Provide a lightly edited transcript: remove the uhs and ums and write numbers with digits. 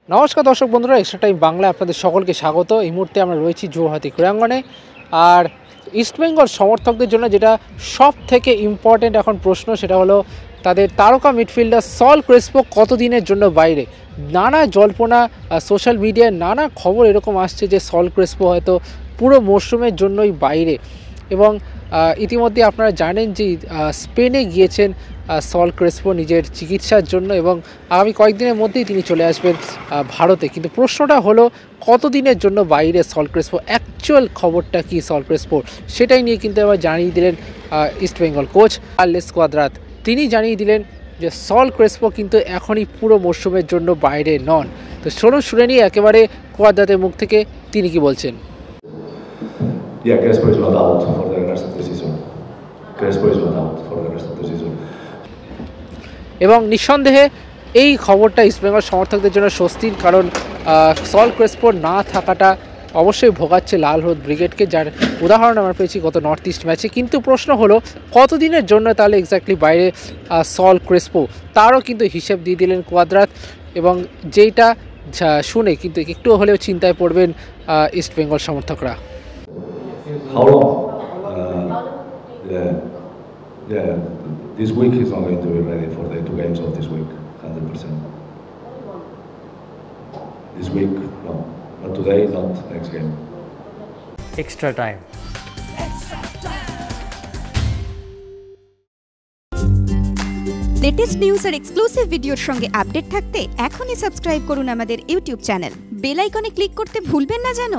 নমস্কার দর্শক বন্ধুরা, এক্সট্রা টাইম বাংলা আপনাদের সকলকে স্বাগত। এই মুহূর্তে আমরা রয়েছি জোহাতি ক্রীড়াঙ্গনে। আর ইস্টবেঙ্গল সমর্থকদের জন্য যেটা সব থেকে ইম্পর্টেন্ট এখন প্রশ্ন, সেটা হলো তাদের তারকা মিডফিল্ডার সল ক্রেসপো কতদিনের জন্য বাইরে। নানা জল্পনা, সোশ্যাল মিডিয়ায় নানা খবর এরকম আসছে যে সল ক্রেসপো হয়তো পুরো মরশুমের জন্যই বাইরে। এবং ইতিমধ্যে আপনারা জানেন যে স্পেনে গিয়েছেন সল ক্রেসপো নিজের চিকিৎসার জন্য, এবং আগামী কয়েকদিনের মধ্যেই তিনি চলে আসবেন ভারতে। কিন্তু প্রশ্নটা হলো কতদিনের জন্য বাইরে সল ক্রেসপো, অ্যাকচুয়াল খবরটা কি সল ক্রেসপোর, সেটাই নিয়ে কিন্তু আবার জানিয়ে দিলেন ইস্টবেঙ্গল কোচ কার্লোস কোয়াদ্রাত। তিনি জানিয়ে দিলেন যে সল ক্রেসপো কিন্তু এখনই পুরো মরশুমের জন্য বাইরে নন। তো শুনে নিয়ে একেবারে কোয়াদ্রাতের মুখ থেকে তিনি কি বলছেন। Yeah, Crespo is not out for the rest of the season. Crespo is not out for the rest of the season. এবং নিঃসন্দেহে এই খবরটা ইস্টবেঙ্গল সমর্থকদের জন্য স্বস্তির, কারণ সল ক্রেসপো না থাকাটা অবশ্যই ভোগাচ্ছে লাল হলুদ ব্রিগেডকে, যার উদাহরণ আমরা পেয়েছি গত নর্থ ইস্ট ম্যাচে। কিন্তু প্রশ্ন হলো কতদিনের জন্য তাহলে এক্স্যাক্টলি বাইরে সল ক্রেসপো, তারও কিন্তু হিসেব দিয়ে দিলেন কোয়াদ্রাত। এবং যেইটা শুনে কিন্তু একটু হলেও চিন্তায় পড়বেন ইস্টবেঙ্গল সমর্থকরা। How long? Yeah. This week he's not going to be ready for the two games of this week, 100%. This week, no. Not today, not next game. Extra time. Latest news আর এক্সক্লুসিভ ভিডিওর সঙ্গে update থাকতে এখনই subscribe করুন আমাদের YouTube channel. Bell আইকনে click করতে ভুলবেন না যেন।